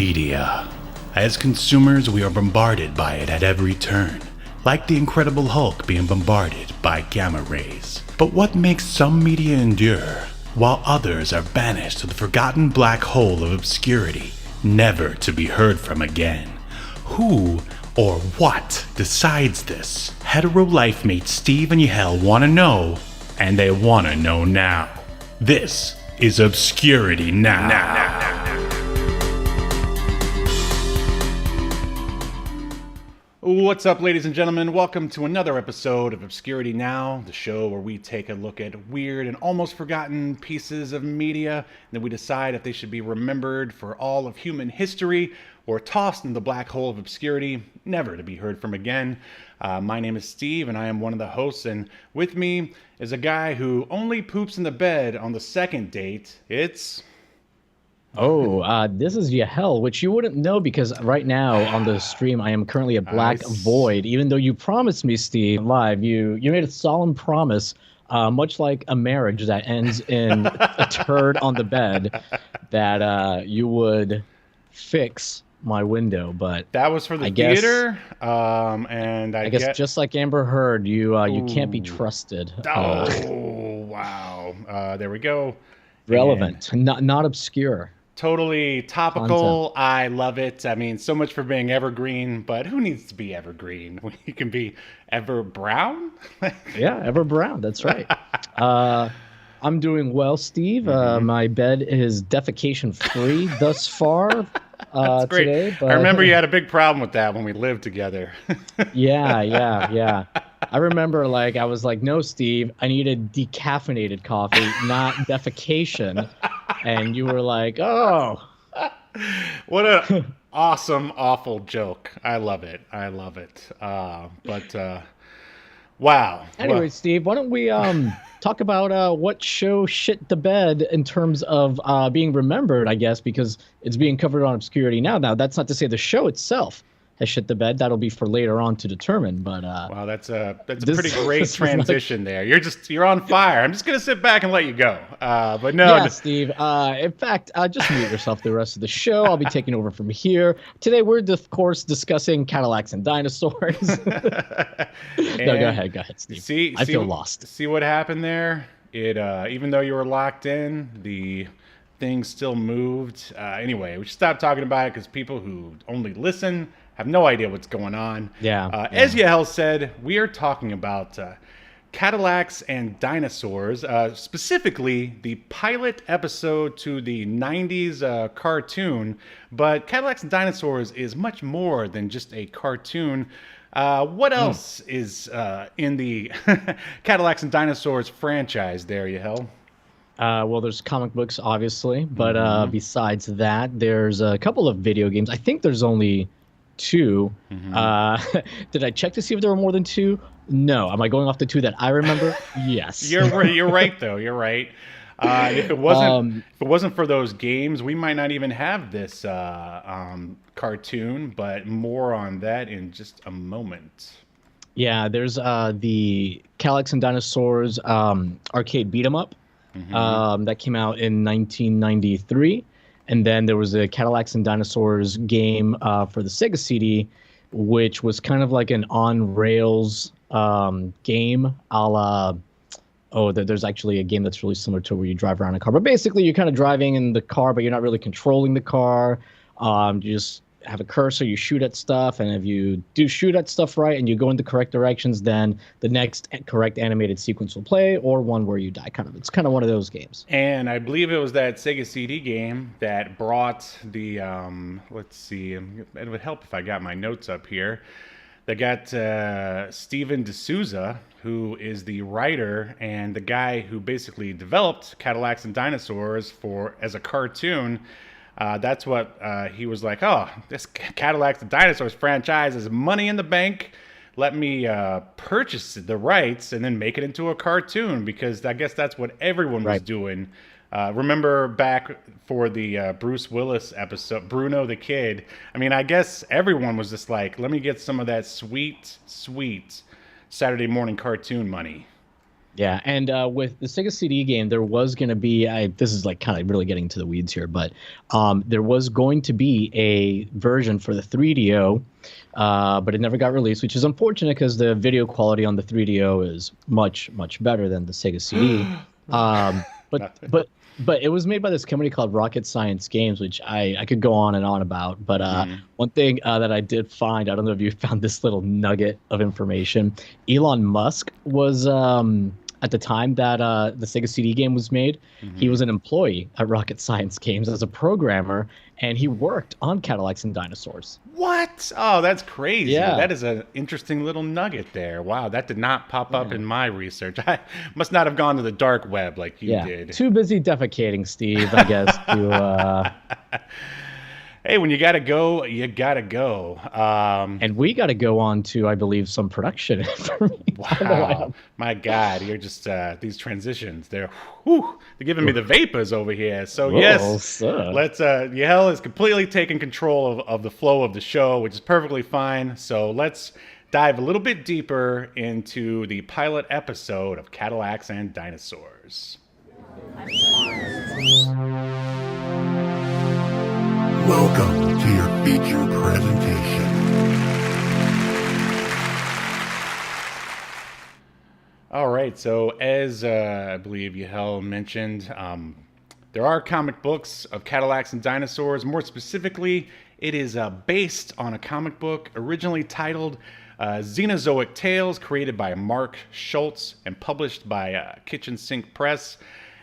Media. As consumers, we are bombarded by it at every turn, like the Incredible Hulk being bombarded by gamma rays. But what makes some media endure, while others are banished to the forgotten black hole of obscurity, never to be heard from again? Who or what decides this? Hetero life mates Steve and Yahel want to know, and they want to know now. This is Obscurity Now. What's up, ladies and gentlemen? Welcome to another episode of Obscurity Now, the show where we take a look at weird and almost forgotten pieces of media, and then we decide if they should be remembered for all of human history or tossed in the black hole of obscurity, never to be heard from again. My name is Steve, and I am one of the hosts, and with me is a guy who only poops in the bed on the second date. It's... This is Yahel, which you wouldn't know because right now on the stream I am currently a black void. Even though you promised me, Steve, live, you made a solemn promise, much like a marriage that ends in a turd on the bed, that you would fix my window. But that was for the theater, and I guess just like Amber Heard, you can't be trusted. Wow! There we go. Relevant, not obscure. Totally topical. Content. I love it. I mean, so much for being evergreen, but who needs to be evergreen? You can be ever brown. Yeah, ever brown. That's right. I'm doing well, Steve. My bed is defecation free thus far. That's great. Today, but... I remember you had a big problem with that when we lived together. Yeah. I remember, I was like, no, Steve, I need a decaffeinated coffee, not defecation. And you were like, oh. What a awesome, awful joke. I love it. Wow. Anyway, Steve, why don't we talk about what show shit the bed in terms of being remembered, I guess, because it's being covered on Obscurity Now. Now, that's not to say the show itself has shit the bed. That'll be for later on to determine. But wow, that's a pretty great transition there. You're on fire. I'm just gonna sit back and let you go. But no, yeah, Steve. In fact, just mute yourself the rest of the show. I'll be taking over from here. Today, we're of course discussing Cadillacs and Dinosaurs. No, go ahead, Steve. I feel lost. See what happened there? It even though you were locked in, the thing still moved. Anyway, we should stop talking about it because people who only listen have no idea what's going on. Yeah. As Yahel said, we are talking about Cadillacs and Dinosaurs, specifically the pilot episode to the 90s cartoon. But Cadillacs and Dinosaurs is much more than just a cartoon. What else is in the Cadillacs and Dinosaurs franchise there, Yahel? Well, there's comic books, obviously. But besides that, there's a couple of video games. I think there's only 2. Did I check to see if there were more than 2? No. Am I going off the 2 that I remember? Yes. You're right, though. You're right. If it wasn't for those games, we might not even have this cartoon. But more on that in just a moment. Yeah, there's the Cadillacs and Dinosaurs arcade beat 'em up that came out in 1993. And then there was a Cadillacs and Dinosaurs game for the Sega CD, which was kind of like an on-rails game a la... there's actually a game that's really similar to where you drive around in a car. But basically, you're kind of driving in the car, but you're not really controlling the car. You just have a cursor, you shoot at stuff, and if you do shoot at stuff right and you go in the correct directions, then the next correct animated sequence will play, or one where you die. It's kind of one of those games. And I believe it was that Sega CD game that brought the let's see, it would help if I got my notes up here. They got Steven DeSouza, who is the writer and the guy who basically developed Cadillacs and Dinosaurs as a cartoon. That's what he was like, this Cadillacs and Dinosaurs franchise is money in the bank. Let me purchase the rights and then make it into a cartoon, because I guess that's what everyone was doing. Remember back for the Bruce Willis episode, Bruno the Kid? I mean, I guess everyone was just like, let me get some of that sweet, sweet Saturday morning cartoon money. Yeah, and with the Sega CD game, there was going to be this is like kind of really getting to the weeds here, but there was going to be a version for the 3DO, but it never got released, which is unfortunate because the video quality on the 3DO is much better than the Sega CD. But it was made by this company called Rocket Science Games, which I could go on and on about. But one thing that I did find, I don't know if you found this little nugget of information. Elon Musk was at the time that the Sega CD game was made, he was an employee at Rocket Science Games as a programmer, and he worked on Cadillacs and Dinosaurs. What? Oh, that's crazy. Yeah. That is an interesting little nugget there. Wow, that did not pop up in my research. I must not have gone to the dark web like you did. Too busy defecating, Steve, I guess, to... Hey, when you gotta go, you gotta go. And we got to go on to, I believe, some production information. Wow, my God, you're just these transitions. They're giving me the vapors over here. So yes, let's. Yahel is completely taking control of the flow of the show, which is perfectly fine. So let's dive a little bit deeper into the pilot episode of Cadillacs and Dinosaurs. Welcome to your feature presentation. All right, so as I believe Yahel mentioned, there are comic books of Cadillacs and Dinosaurs. More specifically, it is based on a comic book originally titled Xenozoic Tales, created by Mark Schultz and published by Kitchen Sink Press.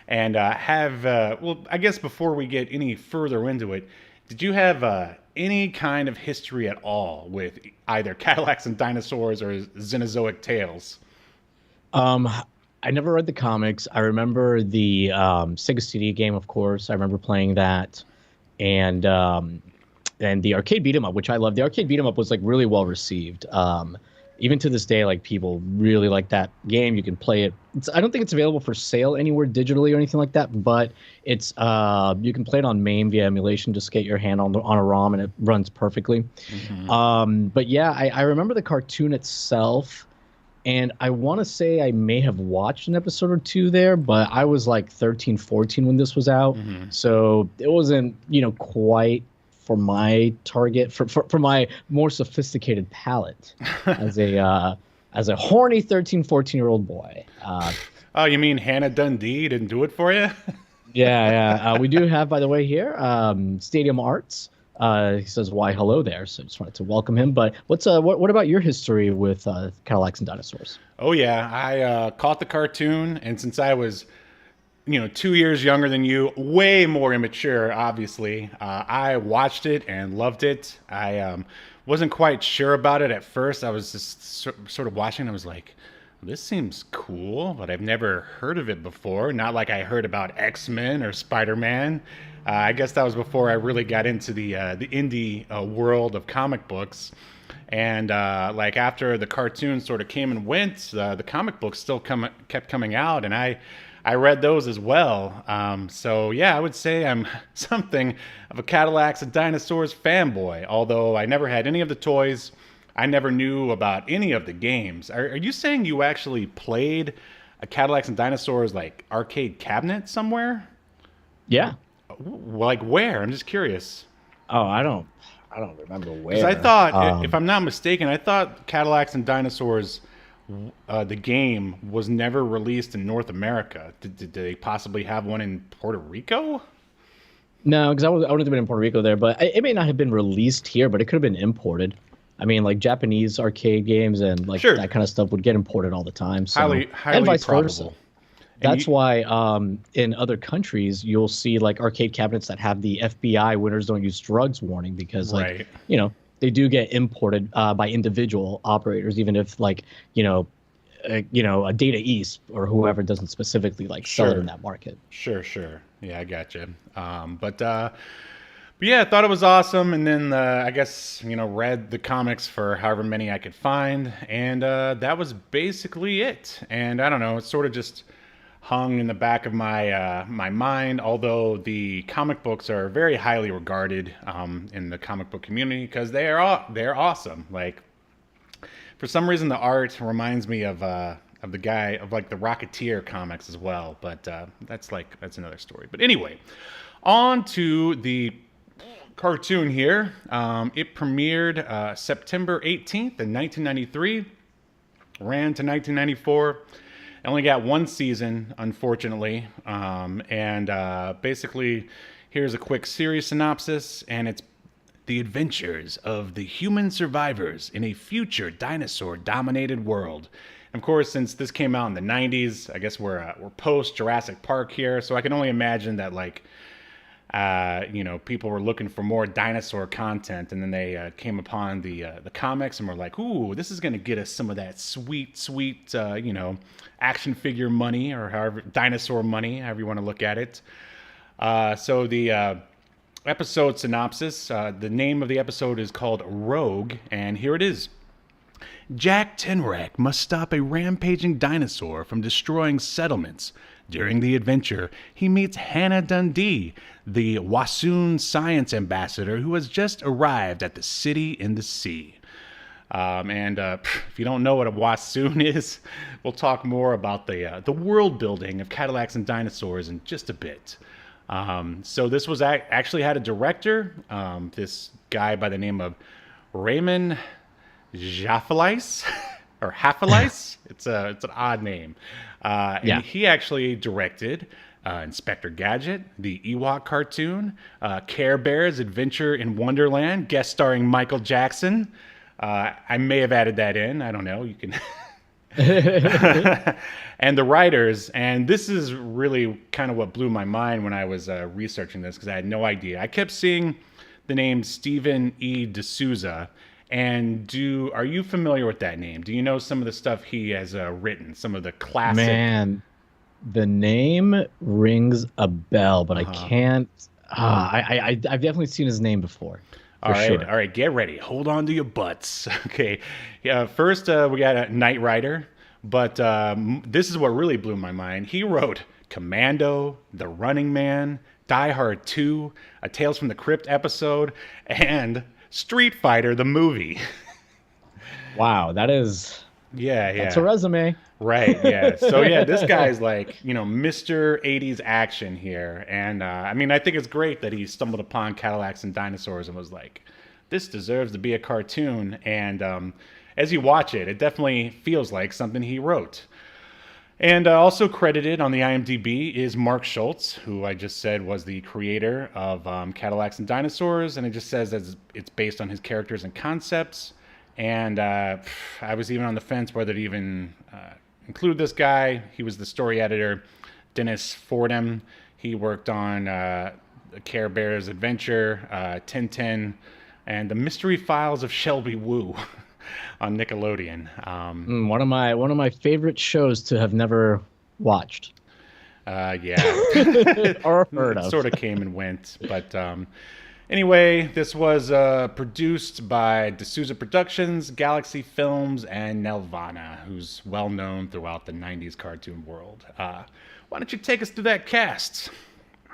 And I guess before we get any further into it, did you have any kind of history at all with either Cadillacs and Dinosaurs or Xenozoic Tales? I never read the comics. I remember the Sega CD game, of course. I remember playing that, and the arcade beat 'em up, which I love. The arcade beat 'em up was like really well received. Even to this day, like people really like that game. You can play it. I don't think it's available for sale anywhere digitally or anything like that, but it's you can play it on MAME via emulation. Just get your hand on a ROM and it runs perfectly. But yeah, I remember the cartoon itself, and I want to say I may have watched an episode or two there, but I was like 13, 14 when this was out, so it wasn't quite for my target, for my more sophisticated palate as a horny 13, 14-year-old boy. Oh, you mean Hannah Dundee didn't do it for you? Yeah. We do have, by the way, here, Stadium Arts. He says, "Why, hello there." So I just wanted to welcome him. But what about your history with Cadillacs and Dinosaurs? Oh yeah, I caught the cartoon, and since I was 2 years younger than you, way more immature, obviously. I watched it and loved it. I wasn't quite sure about it at first. I was just sort of watching. I was like, this seems cool, but I've never heard of it before. Not like I heard about X-Men or Spider-Man. I guess that was before I really got into the indie world of comic books. And like after the cartoon sort of came and went, the comic books still kept coming out, and I read those as well. So yeah, I would say I'm something of a Cadillacs and Dinosaurs fanboy, although I never had any of the toys. I never knew about any of the games. Are you saying you actually played a Cadillacs and Dinosaurs like arcade cabinet somewhere? Yeah. Like where? I'm just curious. Oh, I don't remember where. Because I thought, if I'm not mistaken, I thought Cadillacs and Dinosaurs, the game, was never released in North America. Did they possibly have one in Puerto Rico? No, because I wouldn't have been in Puerto Rico there, but it may not have been released here, but it could have been imported. I mean, like Japanese arcade games and like that kind of stuff would get imported all the time. So, highly and vice probable. versa. That's why in other countries you'll see like arcade cabinets that have the FBI "winners don't use drugs" warning, because like they do get imported by individual operators, even if like a Data East or whoever doesn't specifically like sell it in that market. Sure. Yeah, I gotcha. But yeah, I thought it was awesome, and then I guess read the comics for however many I could find, and that was basically it. And I don't know, it's sort of just hung in the back of my my mind. Although the comic books are very highly regarded in the comic book community because they're awesome. Like for some reason, the art reminds me of of the guy of like the Rocketeer comics as well, but that's another story. But anyway, on to the cartoon here. It premiered September 18th in 1993, ran to 1994. It only got one season, unfortunately, and basically, here's a quick series synopsis, and it's the adventures of the human survivors in a future dinosaur-dominated world. And of course, since this came out in the 90s, I guess we're post Jurassic Park here, so I can only imagine that people were looking for more dinosaur content, and then they came upon the comics and were like, "Ooh, this is gonna get us some of that sweet, action figure money, or however dinosaur money, however you want to look at it." So the episode synopsis, the name of the episode is called Rogue, and here it is. Jack Tenrack must stop a rampaging dinosaur from destroying settlements. During the adventure, he meets Hannah Dundee, the Wassoon science ambassador who has just arrived at the city in the sea. If you don't know what a Wassoon is, we'll talk more about the world building of Cadillacs and Dinosaurs in just a bit. So this was actually had a director, this guy by the name of Raymond Jaffelis, or Haffelis. It's an odd name. And he actually directed Inspector Gadget, the Ewok cartoon, Care Bears Adventure in Wonderland, guest starring Michael Jackson. I may have added that in. I don't know. You can... And the writers, and this is really kind of what blew my mind when I was researching this, because I had no idea. I kept seeing the name Stephen E. DeSouza, and are you familiar with that name? Do you know some of the stuff he has written, some of the classic? Man, the name rings a bell, but I can't. I've definitely seen his name before. All right, get ready. Hold on to your butts. Okay, first we got a Knight Rider, but this is what really blew my mind. He wrote Commando, The Running Man, Die Hard 2, a Tales from the Crypt episode, and Street Fighter the movie. Wow, that is... That's a resume. Right, yeah. So, this guy's like, Mr. 80s action here. And, I think it's great that he stumbled upon Cadillacs and Dinosaurs and was like, this deserves to be a cartoon. And as you watch it, it definitely feels like something he wrote. And also credited on the IMDb is Mark Schultz, who I just said was the creator of Cadillacs and Dinosaurs. And it just says that it's based on his characters and concepts. And I was even on the fence whether to even include this guy. He was the story editor, Dennis Fordham. He worked on Care Bears Adventure, Tintin, and The Mystery Files of Shelby Woo on Nickelodeon. One of my favorite shows to have never watched. Or heard of. Sort of came and went, but... Anyway, this was produced by DeSouza Productions, Galaxy Films, and Nelvana, who's well known throughout the 90s cartoon world. Why don't you take us through that cast?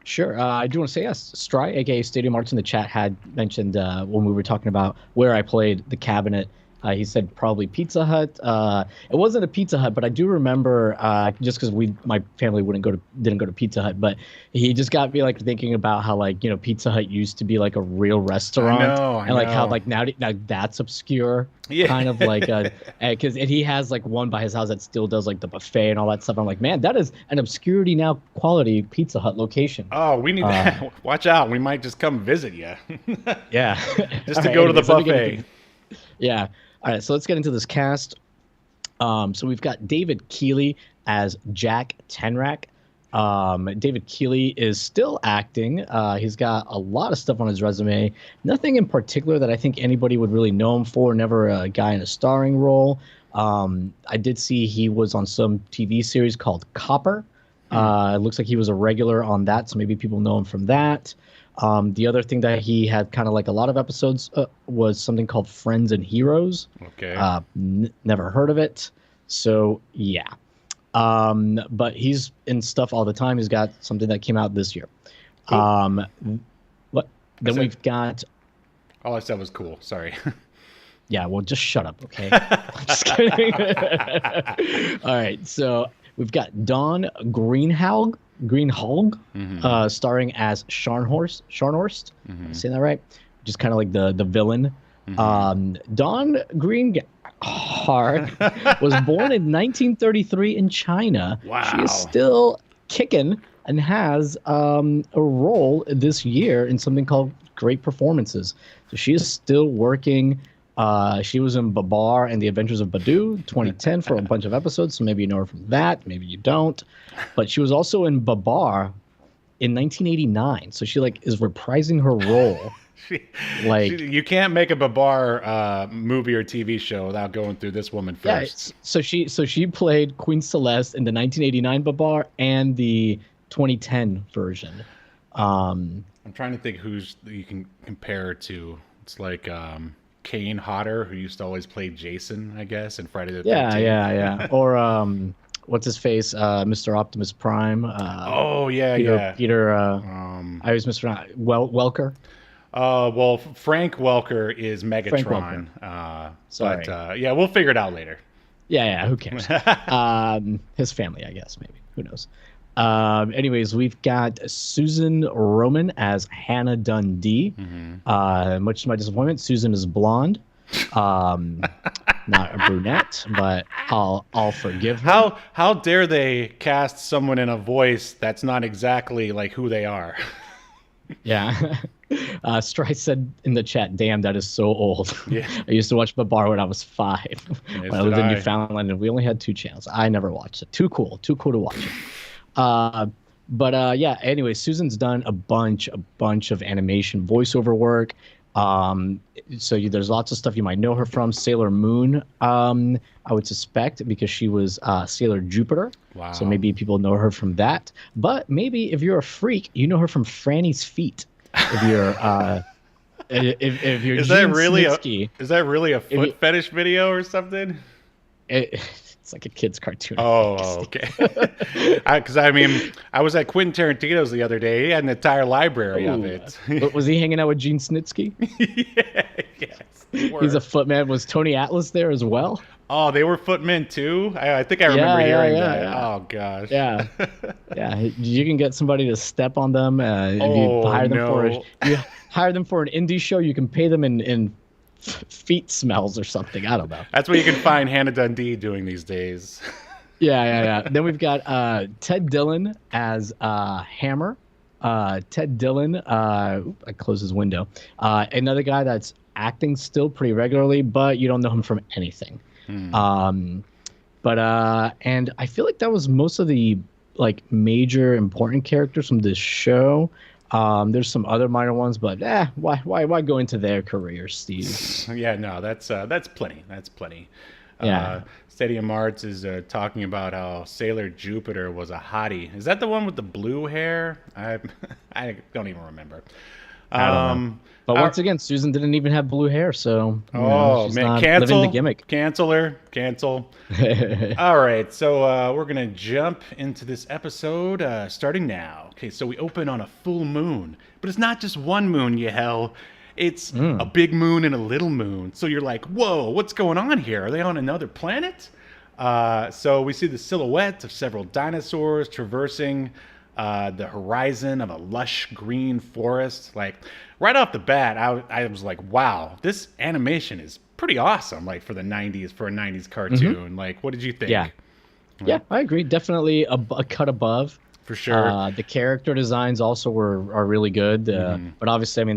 Sure. I do want to say yes. Stry, aka Stadium Arts in the chat, had mentioned when we were talking about where I played the cabinet. He said probably Pizza Hut. It wasn't a Pizza Hut, but I do remember just because my family didn't go to Pizza Hut, but he just got me like thinking about how Pizza Hut used to be like a real restaurant. I know. How now that's obscure. Yeah. Kind of like because he has like one by his house that still does like the buffet and all that stuff. I'm like, man, that is an Obscurity Now quality Pizza Hut location. Oh, we need that. Watch out. We might just come visit you. Yeah. Just to go to the buffet. Yeah. All right, so let's get into this cast. So we've got David Keely as Jack Tenrack. David Keely is still acting. He's got a lot of stuff on his resume. Nothing in particular that I think anybody would really know him for. Never a guy in a starring role. I did see he was on some TV series called Copper. It looks like he was a regular on that, so maybe people know him from that. The other thing that he had kind of like a lot of episodes was something called Friends and Heroes. Okay. Never heard of it. So, yeah. But he's in stuff all the time. He's got something that came out this year. Cool. We've got... All I said was cool. Sorry. Yeah, well, just shut up, okay? I'm just kidding. All right, so we've got Dawn Greenhalgh, starring as Scharnhorst. Say that right? Just kind of like the villain. Dawn Greenhalgh was born in 1933 in China. Wow. She is still kicking and has a role this year in something called Great Performances. So she is still working. She was in Babar and the Adventures of Badu 2010 for a bunch of episodes, so maybe you know her from that, maybe you don't. But she was also in Babar in 1989, so she is reprising her role. You can't make a Babar movie or TV show without going through this woman first. Yeah, so she played Queen Celeste in the 1989 Babar and the 2010 version. I'm trying to think who's you can compare her to. It's like Kane Hodder, who used to always play Jason, I guess, in Friday the 13th. Yeah. Or what's his face? Mr. Optimus Prime. Peter. I always mispronounce. Welker. Well, Frank Welker is Megatron. Sorry. But we'll figure it out later. Yeah. Who cares? His family, I guess, maybe. Who knows? Anyways, we've got Susan Roman as Hannah Dundee. Much to my disappointment, Susan is blonde. Not a brunette, but I'll forgive her. How dare they cast someone in a voice that's not exactly like who they are? Yeah. Strice said in the chat, "Damn, that is so old." Yeah. I used to watch Babar when I was 5. When I lived in I. Newfoundland, and we only had 2 channels. I never watched it. Too cool to watch it. Anyway, Susan's done a bunch of animation voiceover work. There's lots of stuff you might know her from. Sailor Moon, I would suspect, because she was Sailor Jupiter. Wow. So maybe people know her from that. But maybe if you're a freak, you know her from Franny's Feet. If you're if you're is Gene that really a foot fetish video or something? It's like a kid's cartoon. Oh, okay. Because I was at Quentin Tarantino's the other day. He had an entire library of it. Was he hanging out with Gene Snitsky? Yes. He's a footman. Was Tony Atlas there as well? Oh, they were footmen too? I think I remember hearing that. Yeah. Oh, gosh. Yeah. Yeah. You can get somebody to step on them. If you hire them for an indie show, you can pay them in feet smells or something. I don't know. That's what you can find Hannah Dundee doing these days. Yeah. Then we've got Ted Dillon as Hammer. Ted Dillon, I closed his window. Another guy that's acting still pretty regularly, but you don't know him from anything. And I feel like that was most of the major important characters from this show. There's some other minor ones, but why go into their careers, Steve? Yeah, no, that's plenty. That's plenty. Yeah. Stadium Arts is talking about how Sailor Jupiter was a hottie. Is that the one with the blue hair? I don't even remember. I don't know. But once again, Susan didn't even have blue hair, so she's man, not cancel living the gimmick. Cancel her. All right, so we're gonna jump into this episode starting now. Okay, so we open on a full moon, but it's not just one moon, Yahel. It's a big moon and a little moon. So you're like, whoa, what's going on here? Are they on another planet? So we see the silhouette of several dinosaurs traversing the horizon of a lush green forest. Right off the bat, I was like, wow, this animation is pretty awesome, for the 90s, for a 90s cartoon. What did you think? Yeah, I agree. Definitely a cut above. For sure. The character designs also are really good. But obviously, I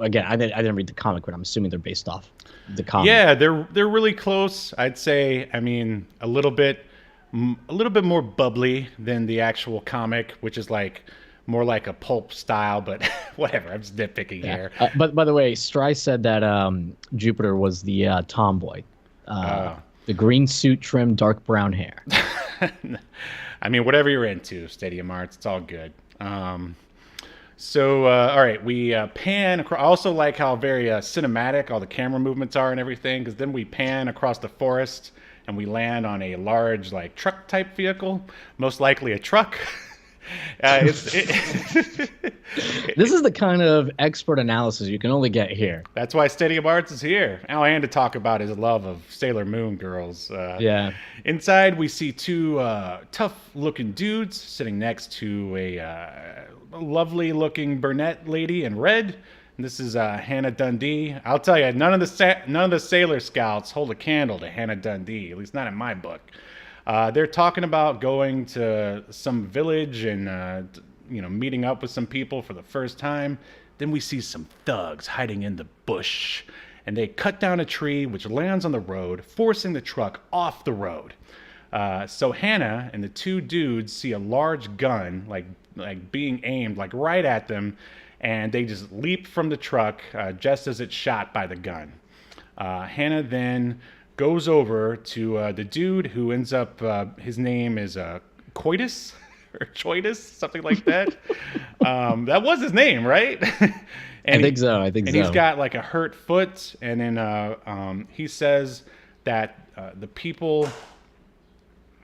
didn't read the comic, but I'm assuming they're based off the comic. Yeah, they're really close. I'd say, a little bit more bubbly than the actual comic, which is more like a pulp style, but whatever. I'm just nitpicking here. But by the way, Strice said that Jupiter was the tomboy, the green suit, trim, dark brown hair. Whatever you're into, Stadium Arts, it's all good. All right, we pan across. I also like how very cinematic all the camera movements are and everything, because then we pan across the forest and we land on a large truck type vehicle, most likely a truck. This is the kind of expert analysis you can only get here. That's why Stadium Arts is here. And to talk about his love of Sailor Moon girls. Yeah. Inside, we see two tough-looking dudes sitting next to a lovely-looking brunette lady in red. And this is Hannah Dundee. I'll tell you, none of the Sailor Scouts hold a candle to Hannah Dundee. At least not in my book. They're talking about going to some village and meeting up with some people for the first time. Then we see some thugs hiding in the bush, and they cut down a tree which lands on the road, forcing the truck off the road. So Hannah and the two dudes see a large gun like being aimed like right at them, and they just leap from the truck just as it's shot by the gun. Hannah then goes over to the dude who ends up, his name is Coitus or Choitus, something like that. That was his name, right? I think so. And he's got like a hurt foot, and then he says that the people,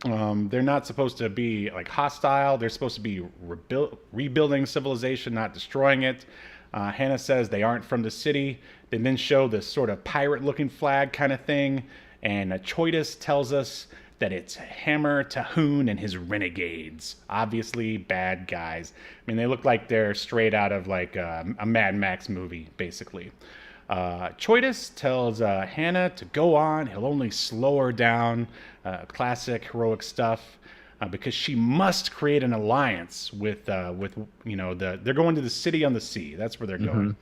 they're not supposed to be like hostile. They're supposed to be rebuilding civilization, not destroying it. Hannah says they aren't from the city. They then show this sort of pirate-looking flag kind of thing, and Choitus tells us that it's Hammer Tahoon and his renegades. Obviously bad guys. I mean, they look like they're straight out of like a Mad Max movie, basically. Choitus tells Hannah to go on. He'll only slow her down. Classic heroic stuff. Because she must create an alliance with they're going to the city on the sea. That's where they're going.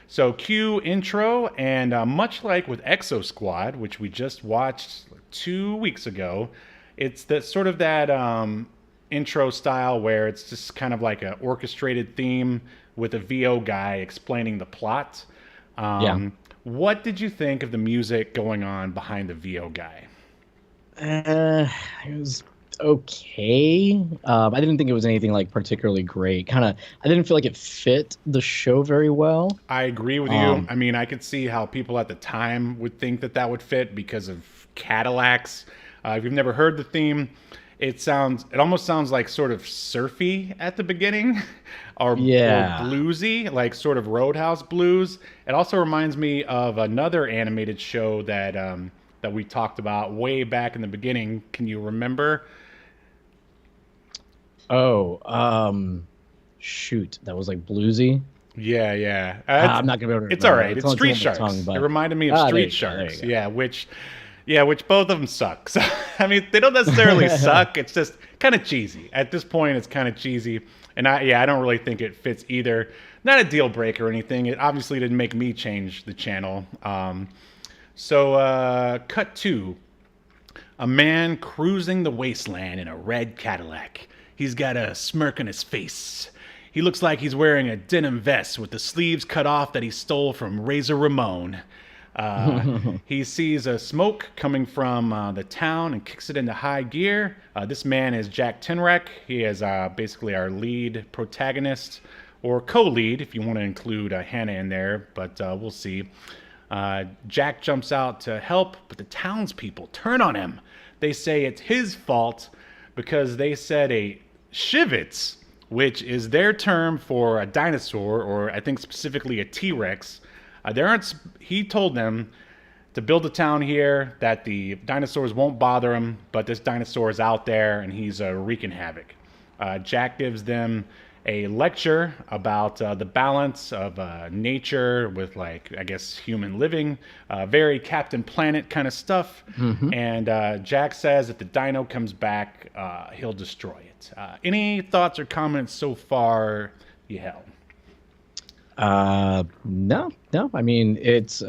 So cue intro, and much like with Exo Squad, which we just watched 2 weeks ago, it's that sort of that intro style where it's just kind of like an orchestrated theme with a VO guy explaining the plot. What did you think of the music going on behind the VO guy? It was okay. I didn't think it was anything like particularly great. I didn't feel like it fit the show very well. I agree with you. I mean, I could see how people at the time would think that would fit because of Cadillacs. If you've never heard the theme, it almost sounds like sort of surfy at the beginning or bluesy, like sort of Roadhouse blues. It also reminds me of another animated show that we talked about way back in the beginning. Can you remember? Shoot, that was like bluesy. Yeah. I'm not gonna be able to. It's all right. It's Street Sharks. It reminded me of Street Sharks. Which both of them suck. So, I mean, they don't necessarily suck. It's just kind of cheesy. At this point, it's kind of cheesy, and I don't really think it fits either. Not a deal breaker or anything. It obviously didn't make me change the channel. So, cut to a man cruising the wasteland in a red Cadillac. He's got a smirk on his face. He looks like he's wearing a denim vest with the sleeves cut off that he stole from Razor Ramon. He sees a smoke coming from the town and kicks it into high gear. This man is Jack Tenrack. He is basically our lead protagonist, or co-lead if you want to include Hannah in there, but we'll see. Jack jumps out to help, but the townspeople turn on him. They say it's his fault because they said a shivets, which is their term for a dinosaur, or I think specifically a T-Rex. He told them to build a town here, that the dinosaurs won't bother him, but this dinosaur is out there and he's wreaking havoc. Jack gives them a lecture about the balance of nature with, like, I guess, human living, very Captain Planet kind of stuff. And Jack says if the dino comes back, he'll destroy it. Any thoughts or comments so far, Yahel? No. I mean, it's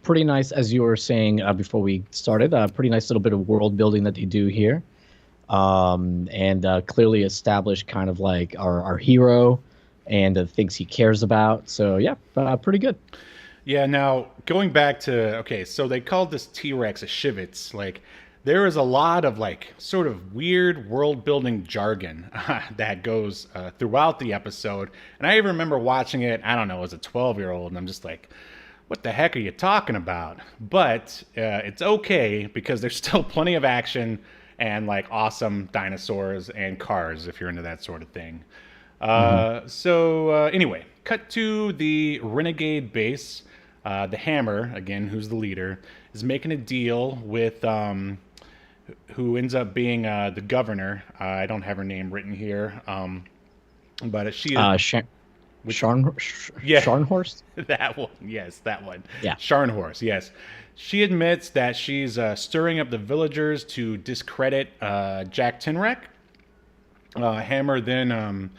pretty nice, as you were saying before we started, pretty nice little bit of world building that they do here. And clearly establish kind of like our hero and the things he cares about. So yeah, pretty good. Yeah. Now going back to, so they called this T-Rex a shivets. Like, there is a lot of like sort of weird world building jargon that goes throughout the episode. And I even remember watching it, I don't know, as a 12-year-old, and I'm just like, what the heck are you talking about? But it's okay because there's still plenty of action. and like awesome dinosaurs and cars if you're into that sort of thing. Anyway, cut to the Renegade base. The Hammer, again, who's the leader, is making a deal with who ends up being the governor. I don't have her name written here, but she is... Scharnhorst? That one, yes, that one. Yeah. Scharnhorst, yes. She admits that she's stirring up the villagers to discredit Jack Tenrack. Hammer then...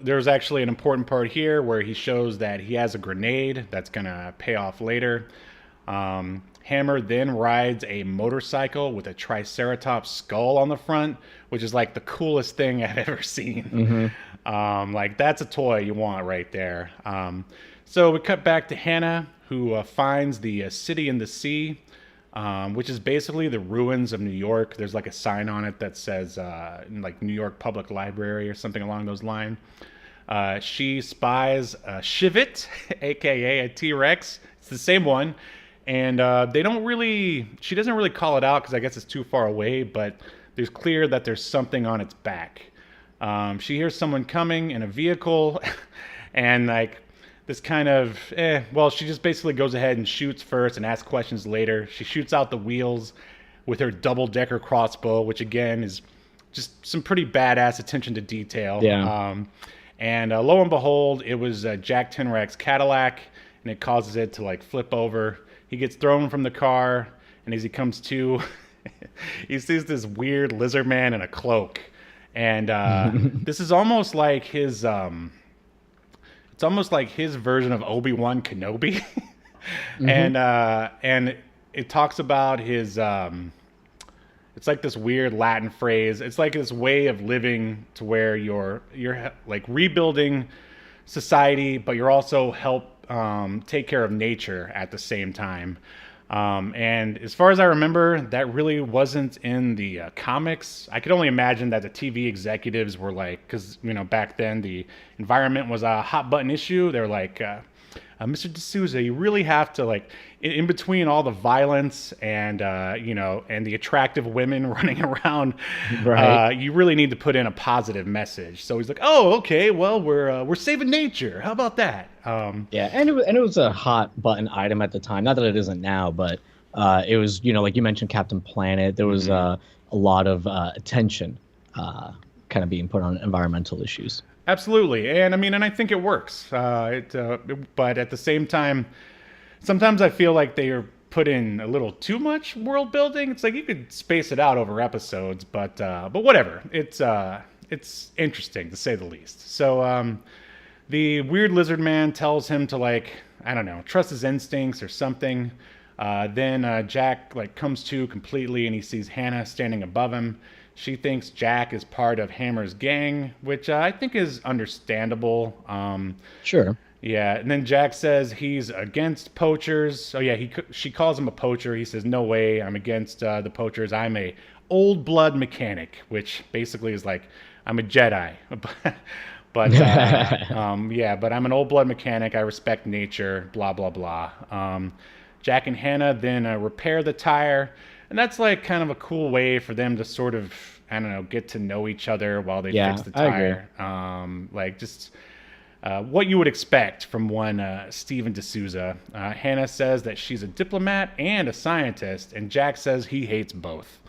there's actually an important part here where he shows that he has a grenade that's going to pay off later. Hammer then rides a motorcycle with a Triceratops skull on the front, which is like the coolest thing I've ever seen. Like, that's a toy you want right there. So we cut back to Hannah, who finds the City in the Sea, which is basically the ruins of New York. There's like a sign on it that says like New York Public Library or something along those lines. She spies a Shivit, aka a T-Rex. It's the same one. And she doesn't really call it out because I guess it's too far away, but there's clear that there's something on its back. She hears someone coming in a vehicle and like this kind of, she just basically goes ahead and shoots first and asks questions later. She shoots out the wheels with her double-decker crossbow, which again is just some pretty badass attention to detail. Yeah. And lo and behold, it was Jack Tenrack's Cadillac, and it causes it to like flip over. He gets thrown from the car, and as he comes to, he sees this weird lizard man in a cloak. And this is almost like his... it's almost like his version of Obi-Wan Kenobi. And it talks about his... it's like this weird Latin phrase. It's like this way of living to where you're like rebuilding society, but you're also take care of nature at the same time. And as far as I remember, that really wasn't in the comics. I could only imagine that the TV executives were like, because back then the environment was a hot button issue. They're like, Mr. DeSouza, you really have to like, in between all the violence and and the attractive women running around, right. You really need to put in a positive message. So he's like, oh, okay, well we're saving nature. How about that? Yeah, and it was a hot button item at the time. Not that it isn't now, but it was like you mentioned Captain Planet. There was a lot of attention kind of being put on environmental issues. Absolutely, and I think it works. But at the same time, sometimes I feel like they are put in a little too much world building. It's like you could space it out over episodes, but whatever. It's interesting to say the least. So the weird lizard man tells him to like, I don't know, trust his instincts or something. Then Jack like comes to completely, and he sees Hannah standing above him. She thinks Jack is part of Hammer's gang, which I think is understandable. Sure. Yeah, and then Jack says he's against poachers. Oh yeah, she calls him a poacher. He says, "No way, I'm against the poachers. I'm a old blood mechanic," which basically is like, I'm a Jedi. But but I'm an old blood mechanic. I respect nature. Blah blah blah. Jack and Hannah then repair the tire. And that's like kind of a cool way for them to sort of, I don't know, get to know each other while they fix the tire. Like just what you would expect from one Steve and DeSouza. Hannah says that she's a diplomat and a scientist, and Jack says he hates both.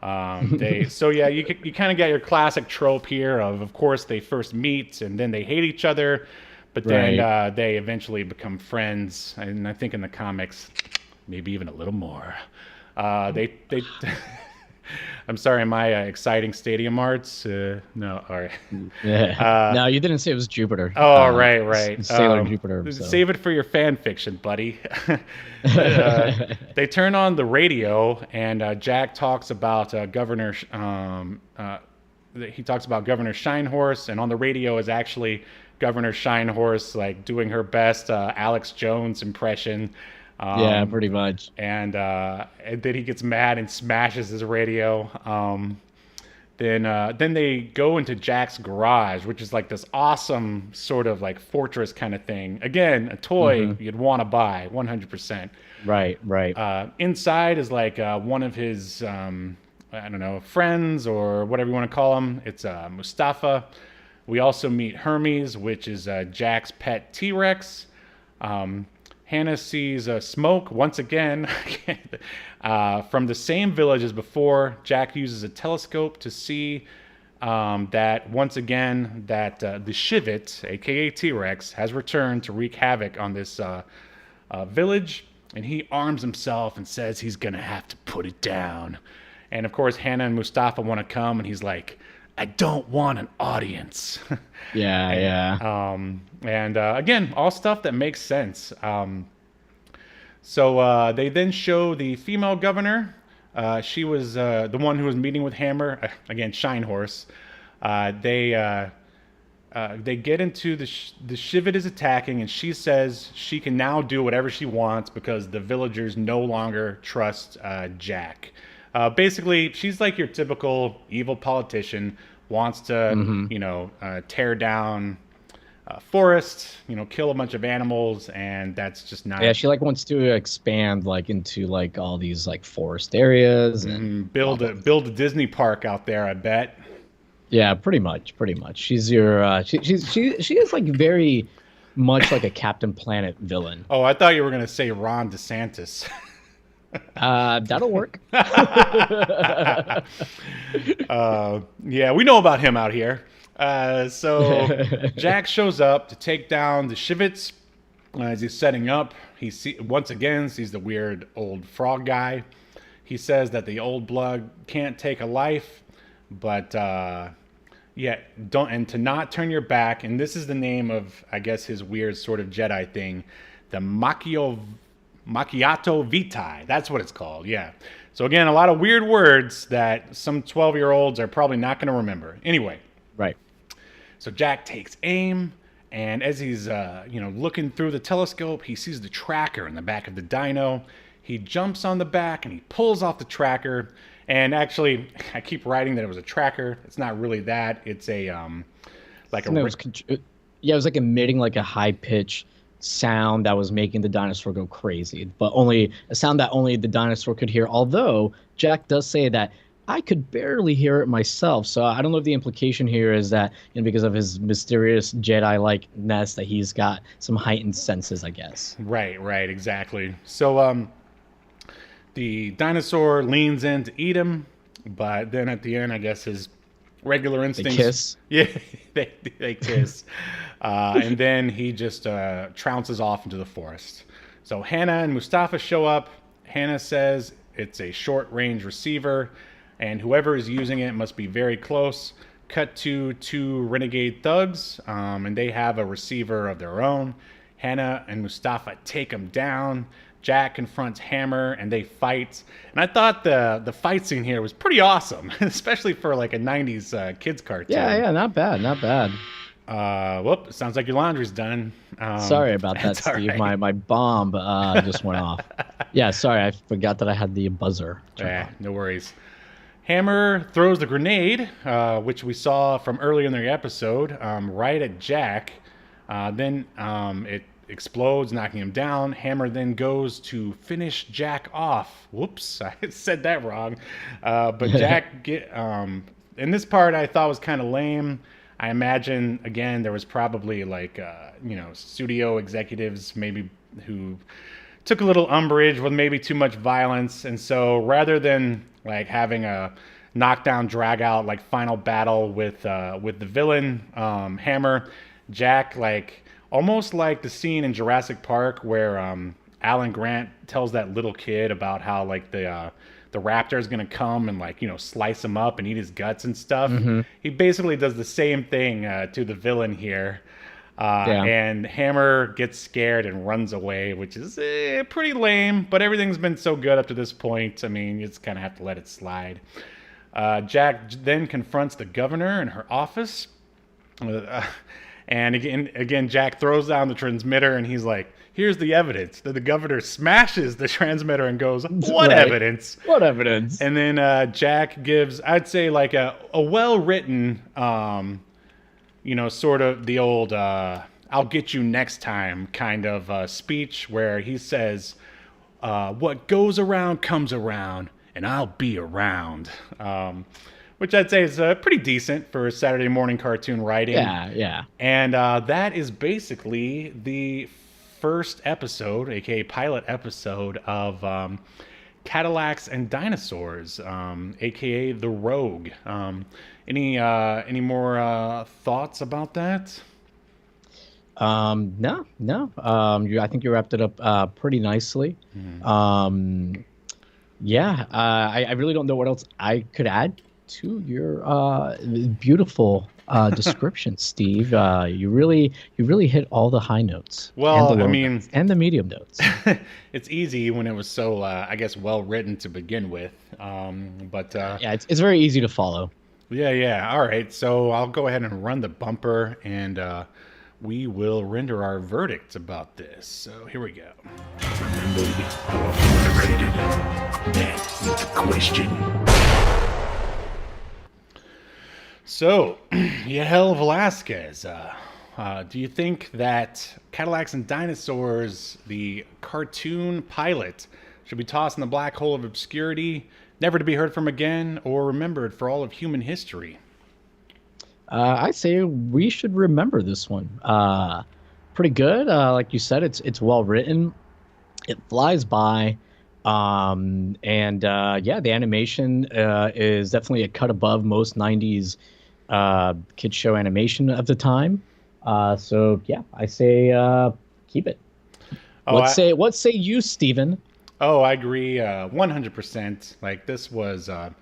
You kind of get your classic trope here of course, they first meet and then they hate each other, but then they eventually become friends. And I think in the comics, maybe even a little more. They I'm sorry, am I exciting stadium arts? No, all right. No, you didn't say it was Jupiter. Oh, right. Sailor Jupiter. So. Save it for your fan fiction, buddy. They turn on the radio, and Jack talks about Governor. He talks about Governor Shinehorse, and on the radio is actually Governor Shinehorse, like doing her best Alex Jones impression. Yeah, pretty much. And then he gets mad and smashes his radio. Then they go into Jack's garage, which is like this awesome sort of like fortress kind of thing. Again, a toy you'd want to buy, 100%. Right. Inside is like one of his I don't know, friends or whatever you want to call them. It's Mustafa. We also meet Hermes, which is Jack's pet T-Rex. Hannah sees smoke once again from the same village as before. Jack uses a telescope to see that once again that the Shivit, aka T-Rex, has returned to wreak havoc on this village, and he arms himself and says he's gonna have to put it down. And of course, Hannah and Mustafa want to come, and he's like, "I don't want an audience." Yeah. Again, all stuff that makes sense. So they then show the female governor. She was the one who was meeting with Hammer. Again, Shine Horse. They get into the Shivit is attacking, and she says she can now do whatever she wants because the villagers no longer trust Jack. Basically, she's like your typical evil politician, wants to, tear down forest, kill a bunch of animals, and that's just not. Yeah, she like wants to expand like into like all these like forest areas and build a Disney park out there, I bet. Yeah, pretty much. She's your she is like very much like a Captain Planet villain. Oh, I thought you were gonna say Ron DeSantis. That'll work. Yeah, we know about him out here. So Jack shows up to take down the Shivits. As he's setting up, he once again sees the weird old frog guy. He says that the old blood can't take a life, but to not turn your back. And this is the name of, I guess, his weird sort of Jedi thing, the Macchiato Vitae. That's what it's called. Yeah. So again, a lot of weird words that some 12-year-olds are probably not going to remember. Anyway. Right. So Jack takes aim, and as he's looking through the telescope, he sees the tracker in the back of the dino. He jumps on the back and he pulls off the tracker. And actually, I keep writing that it was a tracker. It's not really that. It's a it was like emitting like a high pitch sound that was making the dinosaur go crazy, but only a sound that only the dinosaur could hear. Although Jack does say that I could barely hear it myself. So I don't know if the implication here is that, because of his mysterious Jedi-likeness, that he's got some heightened senses, I guess. Right, exactly. So the dinosaur leans in to eat him, but then at the end, I guess his regular instincts. They kiss. Yeah, they kiss. And then he just trounces off into the forest. So Hannah and Mustafa show up. Hannah says it's a short-range receiver, and whoever is using it must be very close. Cut to two renegade thugs, and they have a receiver of their own. Hannah and Mustafa take him down. Jack confronts Hammer, and they fight. And I thought the fight scene here was pretty awesome, especially for like a 90s kids cartoon. Yeah, not bad. Sounds like your laundry's done. Sorry about that, Steve. Right. My bomb just went off. Yeah, sorry, I forgot that I had the buzzer. No worries. Hammer throws the grenade, which we saw from earlier in the episode, right at Jack. Then it explodes, knocking him down. Hammer then goes to finish Jack off. Whoops, I said that wrong. But Jack in this part I thought was kind of lame. I imagine, again, there was probably like, studio executives maybe who took a little umbrage with maybe too much violence. And so rather than like having a knockdown, drag out, like final battle with the villain, Hammer, Jack, like almost like the scene in Jurassic Park where Alan Grant tells that little kid about how like the raptor is going to come and like, slice him up and eat his guts and stuff. Mm-hmm. He basically does the same thing to the villain here. And Hammer gets scared and runs away, which is pretty lame, but everything's been so good up to this point. I mean, you just kind of have to let it slide. Jack then confronts the governor in her office. And again, Jack throws down the transmitter and he's like, here's the evidence. That the governor smashes the transmitter and goes, what evidence? What evidence? And then Jack gives, I'd say, like a well-written, sort of the old I'll get you next time kind of speech where he says, what goes around comes around. and I'll be around. Which I'd say is pretty decent for Saturday morning cartoon writing. Yeah. And that is basically the first episode, aka pilot episode of Cadillacs and Dinosaurs, aka The Rogue. Any more thoughts about that? No. I think you wrapped it up pretty nicely. Yeah. I really don't know what else I could add to your beautiful description, Steve. You really hit all the high notes. Well, and the I low mean, notes, and the medium notes. It's easy when it was so, I guess, well written to begin with. But yeah, it's very easy to follow. Yeah. All right, so I'll go ahead and run the bumper, and we will render our verdicts about this. So here we go. Remember, you're rated. That is the question. So, Yahel Velazquez, do you think that Cadillacs and Dinosaurs, the cartoon pilot, should be tossed in the black hole of obscurity, never to be heard from again, or remembered for all of human history? I say we should remember this one. Pretty good. Like you said, it's well written. It flies by. Yeah, the animation is definitely a cut above most 90s kids show animation of the time. So yeah, I say keep it. What say you, Steven? Oh, I agree 100%. Like this was a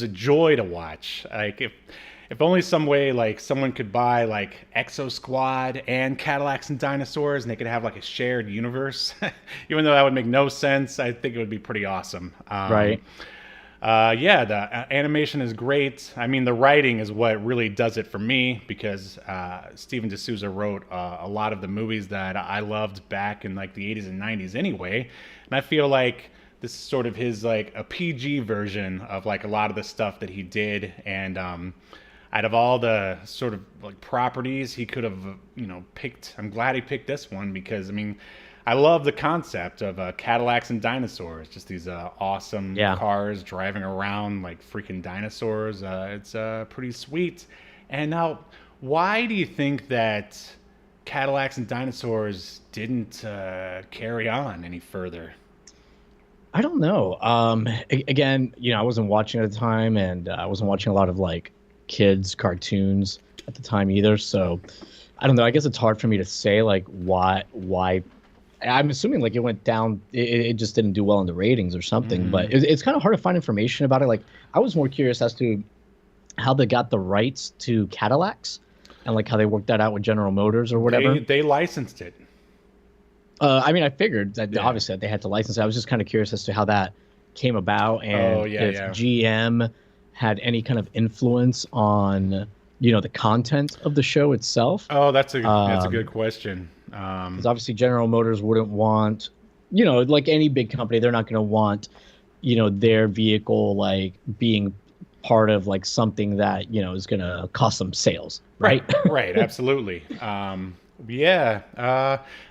joy to watch. Like if only some way like someone could buy like Exo Squad and Cadillacs and Dinosaurs and they could have like a shared universe. Even though that would make no sense, I think it would be pretty awesome. Right. Yeah, the animation is great. I mean, the writing is what really does it for me because Steve and DeSouza wrote a lot of the movies that I loved back in like the 80s and 90s anyway. And I feel like this is sort of his like a PG version of like a lot of the stuff that he did. And out of all the sort of like properties he could have, picked, I'm glad he picked this one because, I mean, I love the concept of Cadillacs and Dinosaurs, just these awesome cars driving around like freaking dinosaurs. It's pretty sweet. And now, why do you think that Cadillacs and Dinosaurs didn't carry on any further? I don't know. Again, I wasn't watching at the time, and I wasn't watching a lot of like kids cartoons at the time either. So I don't know. I guess it's hard for me to say like why. I'm assuming like it went down. It just didn't do well in the ratings or something. But it's kind of hard to find information about it. Like I was more curious as to how they got the rights to Cadillacs and like how they worked that out with General Motors or whatever. They licensed it. I mean, I figured that obviously that they had to license it. I was just kind of curious as to how that came about and if GM had any kind of influence on the content of the show itself. Oh, that's a good question. Because obviously General Motors wouldn't want, like any big company, they're not going to want, their vehicle like being part of like something that is going to cost them sales, right? Right, absolutely. Yeah,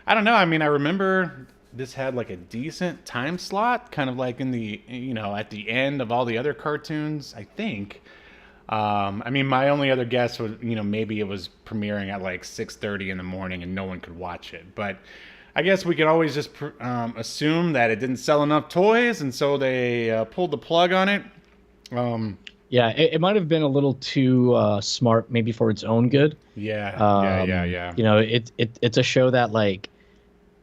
I don't know. I mean, I remember this had like a decent time slot, kind of like in the at the end of all the other cartoons, I think. I mean, my only other guess was, maybe it was premiering at like 6:30 in the morning and no one could watch it. But I guess we could always just assume that it didn't sell enough toys, and so they pulled the plug on it. Yeah, it might have been a little too smart, maybe for its own good. Yeah. It's a show that like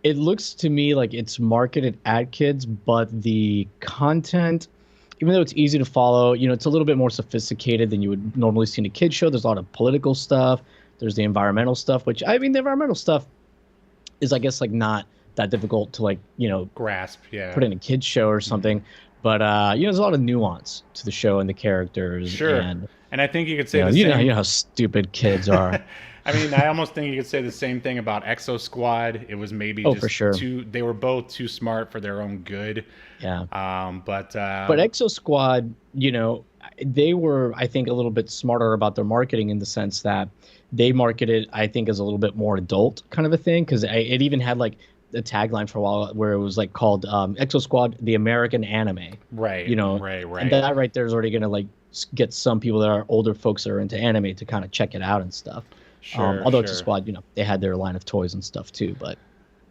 it looks to me like it's marketed at kids, but the content, even though it's easy to follow, it's a little bit more sophisticated than you would normally see in a kid's show. There's a lot of political stuff. There's the environmental stuff, which I mean, the environmental stuff is, I guess, like not that difficult to like, grasp, put in a kid's show or something. But there's a lot of nuance to the show and the characters. Sure. And I think you could say the same. You know how stupid kids are. I mean, I almost think you could say the same thing about Exo Squad. It was maybe just for sure. They were both too smart for their own good. Yeah. But Exo Squad, they were, I think, a little bit smarter about their marketing in the sense that they marketed, I think, as a little bit more adult kind of a thing, because it even had like a tagline for a while where it was like called Exo Squad, the American anime. Right. You know, Right. and that right there is already gonna like get some people that are older folks that are into anime to kind of check it out and stuff. Sure. Although Exo Squad, you know, they had their line of toys and stuff too, but.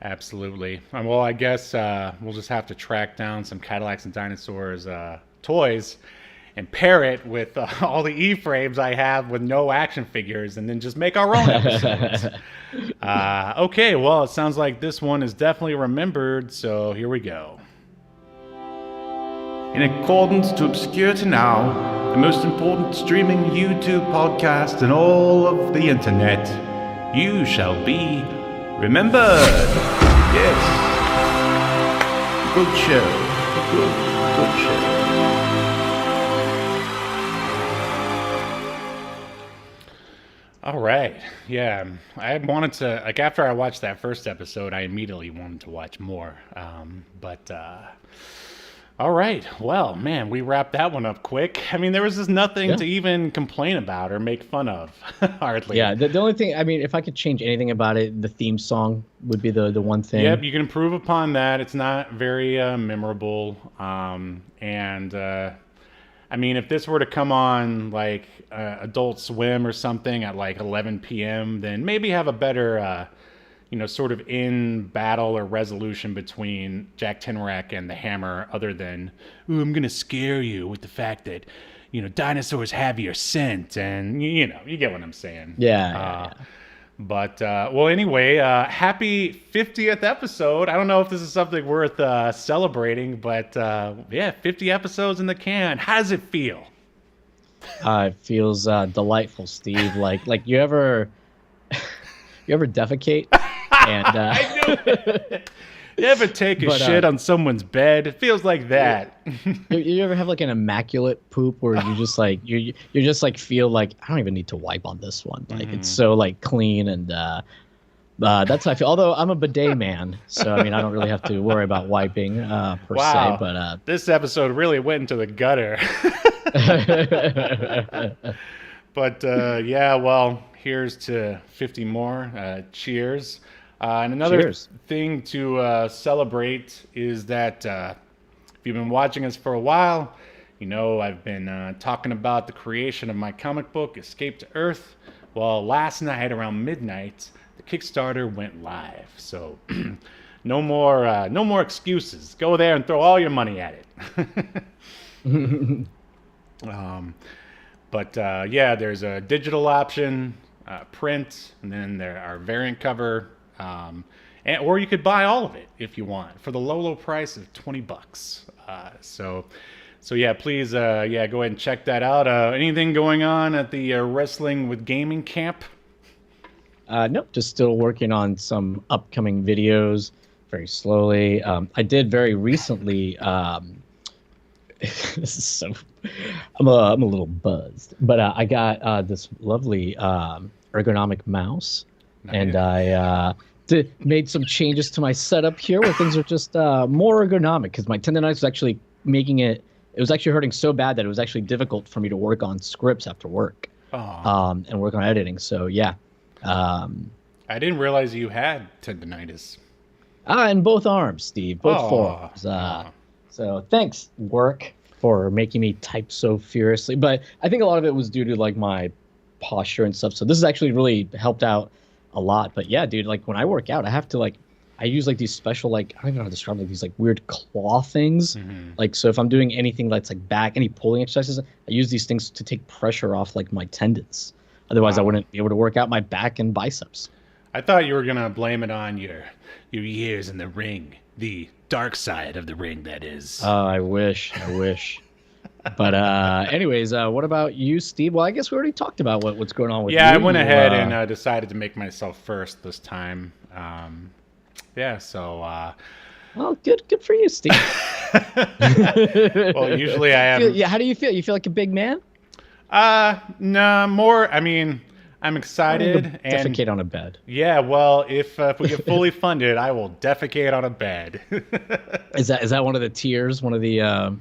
Absolutely. Well, I guess we'll just have to track down some Cadillacs and Dinosaurs toys and pair it with all the E-frames I have with no action figures, and then just make our own episodes. Okay, well, it sounds like this one is definitely remembered, so here we go. In accordance to Obscurity Now, the most important streaming YouTube podcast in all of the internet, you shall be remembered. Yes. Good show. Good show. All right. Yeah. I wanted to, like, after I watched that first episode, I immediately wanted to watch more. All right. Well, man, we wrapped that one up quick. I mean, there was just nothing to even complain about or make fun of, hardly. Yeah, the only thing, I mean, if I could change anything about it, the theme song would be the one thing. Yep, you can improve upon that. It's not very memorable. I mean, if this were to come on, like, Adult Swim or something at, like, 11 p.m., then maybe have a better... sort of in battle or resolution between Jack Tenrack and the Hammer, other than, ooh, I'm going to scare you with the fact that, dinosaurs have your scent, and, you get what I'm saying. Yeah. But, well, anyway, happy 50th episode. I don't know if this is something worth celebrating, but, 50 episodes in the can. How does it feel? It feels delightful, Steve. Like you ever defecate? And I knew it. You ever take a shit on someone's bed? It feels like that. You ever have like an immaculate poop where you just like you just like feel like I don't even need to wipe on this one. Like it's so like clean, and that's how I feel. Although I'm a bidet man, so I mean I don't really have to worry about wiping per se. But this episode really went into the gutter. But well, here's to 50 more. Cheers. And another thing to celebrate is that if you've been watching us for a while, I've been talking about the creation of my comic book, Escape to Earth. Well, last night around midnight, the Kickstarter went live. So no more excuses. Go there and throw all your money at it. There's a digital option, print, and then there are variant cover. Or you could buy all of it if you want for the low price of $20. Please, go ahead and check that out. Anything going on at the Wrestling with Gaming camp? Nope, just still working on some upcoming videos very slowly. I did very recently. This is so. I'm a little buzzed, but I got this lovely ergonomic mouse. Nice. And I made some changes to my setup here where things are just more ergonomic, because my tendonitis was actually it was actually hurting so bad that it was actually difficult for me to work on scripts after work and work on editing. So, yeah. I didn't realize you had tendonitis. In both arms, Steve, both forearms. So thanks, work, for making me type so furiously. But I think a lot of it was due to like my posture and stuff. So this has actually really helped out a lot. But yeah, dude, like when I work out, I have to I use like these special, like, I don't even know how to describe these like weird claw things. Mm-hmm. Like, so if I'm doing anything that's like back, any pulling exercises, I use these things to take pressure off like my tendons. Otherwise I wouldn't be able to work out my back and biceps. I thought you were going to blame it on your years in the ring, the dark side of the ring, that is. I wish. But anyways, what about you, Steve? Well, I guess we already talked about what's going on with you. Yeah, I went ahead and decided to make myself first this time. Well, good for you, Steve. Well, usually I have... Yeah, how do you feel? You feel like a big man? No, more, I mean... I'm excited. And defecate on a bed. Yeah, well, if we get fully funded, I will defecate on a bed. Is that one of the tiers? One of the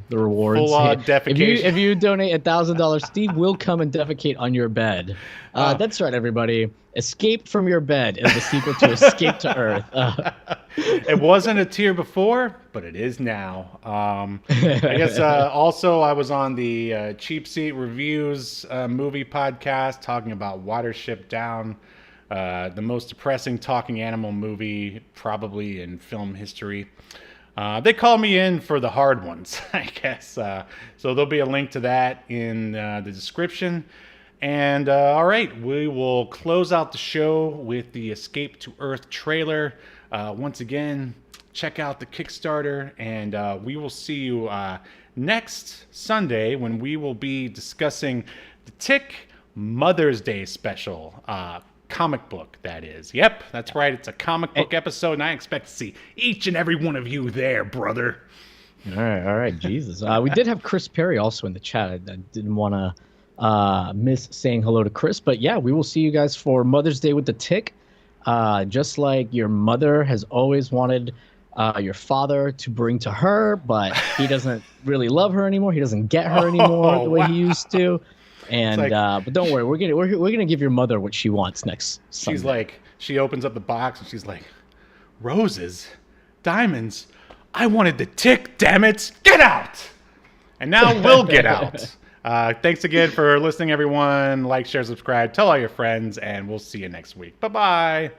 rewards? Full defecation. If you donate $1,000, Steve will come and defecate on your bed. That's right, everybody. Escape from Your Bed is the sequel to Escape to Earth. It wasn't a tier before, but it is now. I guess also I was on the Cheap Seat Reviews movie podcast talking about Watership Down, the most depressing talking animal movie probably in film history. They call me in for the hard ones, I guess. So there'll be a link to that in the description. And all right, we will close out the show with the Escape to Earth trailer. Once again, check out the Kickstarter, and we will see you next Sunday when we will be discussing the Tick Mother's Day special. Comic book, that is. Yep, that's right. It's a comic book episode, and I expect to see each and every one of you there, brother. All right, Jesus. We did have Chris Perry also in the chat. I didn't want to miss saying hello to Chris, but yeah, we will see you guys for Mother's Day with the Tick. Just like your mother has always wanted your father to bring to her, but he doesn't really love her anymore. He doesn't get her anymore the way he used to. And like, but don't worry, we're gonna give your mother what she wants next Sunday. She's like, she opens up the box and she's like, roses, diamonds. I wanted the Tick, damn it! Get out! And now we'll get out. Thanks again for listening, everyone. Like, share, subscribe, tell all your friends, and we'll see you next week. Bye-bye.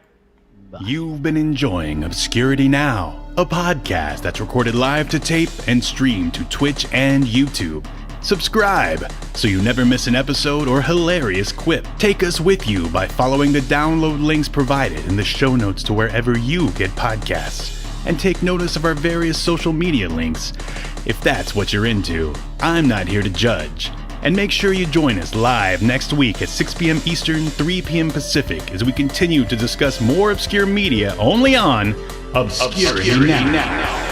Bye. You've been enjoying Obscurity Now, a podcast that's recorded live to tape and streamed to Twitch and YouTube. Subscribe so you never miss an episode or hilarious quip. Take us with you by following the download links provided in the show notes to wherever you get podcasts. And take notice of our various social media links. If that's what you're into, I'm not here to judge. And make sure you join us live next week at 6 p.m. Eastern, 3 p.m. Pacific as we continue to discuss more obscure media only on Obscurity Now.